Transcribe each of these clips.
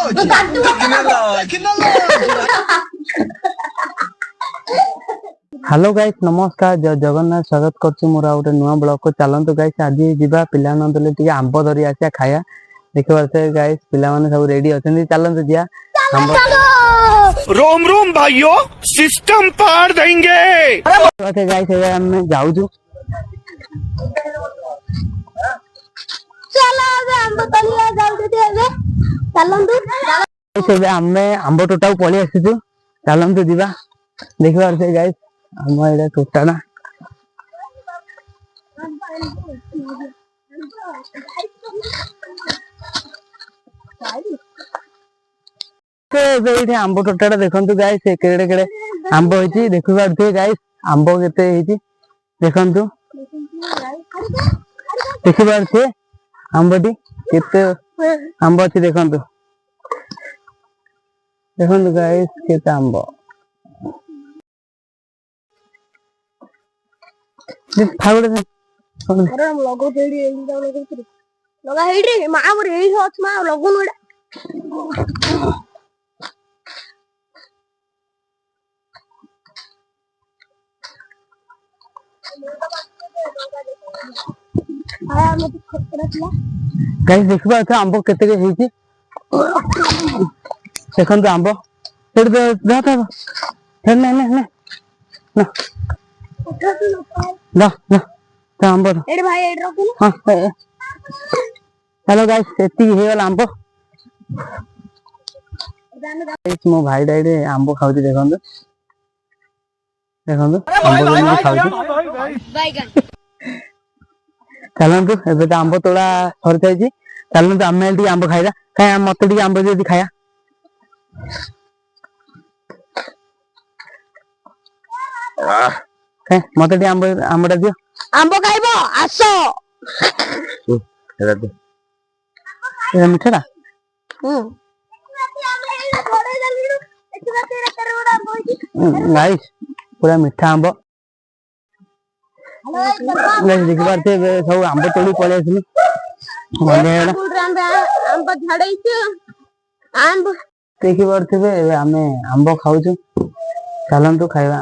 Hello guys नमस्कार जय जगन्नाथ स्वागत करछु मोर गोटे नुआ ब्लॉग को चलंतु गाइस आज जीवा पिला नंदले टिके आंब धरी आसिया खाया देखिबा से गाइस पिला माने सब रेडी अछंती चलंतु जिया रोम रोम भाइयों सिस्टम पार देंगे। ओके गाइस ए हम जाऊ छु चलो आंब तलिया जाऊ दे ଏବେ चलंतु से हमें आंब टोटा पळी आसी छु चलंतु जीवा देखिबा से गाइस हम एडा टोटा ना से आंब टोटा देखंतु गाइस केड़े केड़े आंब होईची देखि पारथे गाइस आंब केते होईची देखंतु देखि पारथे आंबटी केते आंब अछि देखंतु देखंतु गाइस केते आंब फावड़े अरे हम लोगो तेडी एली जाऊ लोगो तेडी लगा हेडी मा मोर एई होत मा लोगो नोडा आया मैं तो खतरा थला गाइस देखबा था आंब केते के हेची देखंतु आंब तेड जा था ने ने ने ना ना ना ता आंब एड भाई एड रखो हां हेलो गाइस एती हे वाला आंब गाइस मो भाई डाइडे आंब खाउती देखंतु देखंतु आंब लेनी खाउती बैगन चलंतु एबे त आंब तोड़ा सर जाईची चलंतु आमे टी आंब खाइला काहे मते टी आंब जदी खाया मते टी आंबटा दियो आंब खाइबो आसो एरा दे एरा मिठाटा गाइस पूरा मिठा आंब देखि पारथे सब आंब तोड़ी पळे आसिलु आंब झाड़ैछ आंब देखि पारथे आमे आंब खाउछु चलंतु खाइबा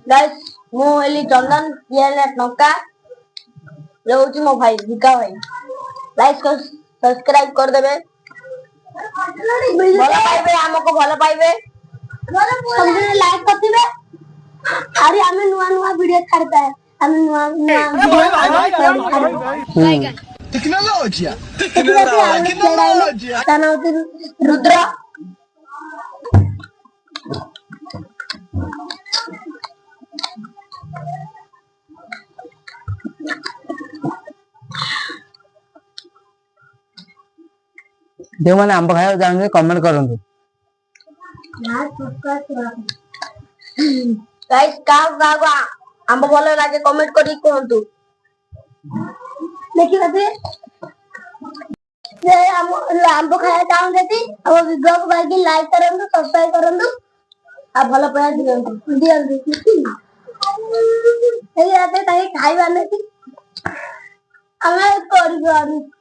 गाइस मो एली चंदन येले टंका रहउची मो भाई विका भाई लाइक सब्सक्राइब कर देबे भलो पाइबे हमको भलो पाइबे सबने लाइक करथिबे अरे हमें नुवा नुवा वीडियो छाड़ता है हमें नुवा वीडियो टेक्नोलॉजी रुद्र जो माने आंब खाया जानबे कमेंट करंतु गाइस का आंब भलो लागे कमेंट करी कहंतु देखि बते जे हम आंब खाया चाहू देती अब वीडियो को भाई लाइक करंतु सब्सक्राइब करंतु आ भलो पाया दियंतु ए आते ताई खाइबा नेती हमें करी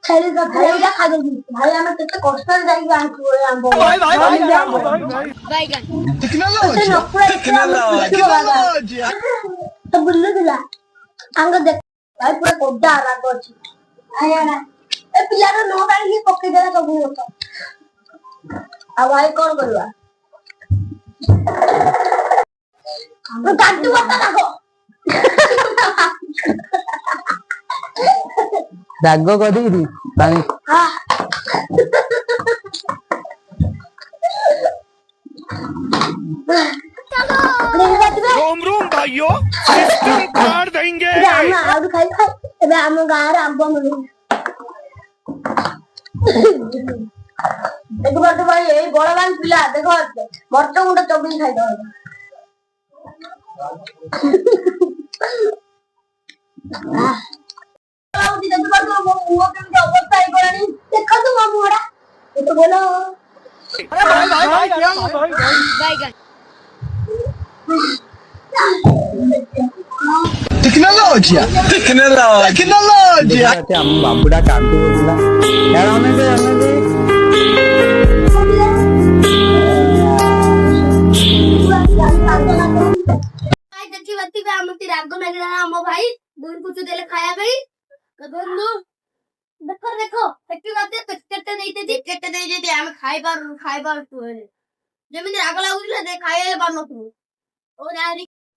छेली का खाइला खा देबी भाई हमें केते कष्ट से जाई आंखु आंब बैगन टेक्नोलॉजी तो बुल्लू दिला आंग देख भाई पूरा कोड्डा राग अछि आया ना ए पिलार नो काढी पक्के देला सब लोक आ भाई कोन करबा हम काटू बता लागो राग कदी पानी हां रोम रोम भाइयों सिस्टम पार देंगे। हम आलू खाई एबे हम गार आंब मिलु देखो बात भाई ए बड़वान पिला देखो मरच गुंड चबी खाई दो आउती देखो बात वो केमते अवस्था आई गलानी देखो तू मामुड़ा ये तो बोलो अरे भाई क्या बैगन Tecnologia. Tecnologia. ଆମ ବାବୁଟା କାନ୍ଦୁ ବୋଲିଲା यार ଦେଖିବା ଆମକୁ ରାଗ ଲାଗିଲା ଆମ ଭାଇ ଦୁଇ କୁଚୁ ଦେଲେ ଖାଇବା ପାଇଁ ବନ୍ଧୁ ଦେଖ ଦେଖ ଦେଖିବା କେତେ ଦେଇଛନ୍ତି ଆମେ ଖାଇପାରୁଛୁ ଯେମିତି ରାଗ ଲାଗୁଥିଲା ଖାଇଲେ ପାରୁନଥିବୁ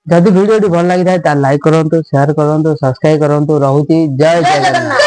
ଯଦି ଭିଡିଓଟି ଭଲ ଲାଗିଥାଏ ତାହେଲେ ଲାଇକ୍ କରନ୍ତୁ, ସେୟାର କରନ୍ତୁ, ସବସ୍କ୍ରାଇब କରନ୍ତୁ। ରହୁଛି ଜୟ ଜଗନ୍ନାଥ।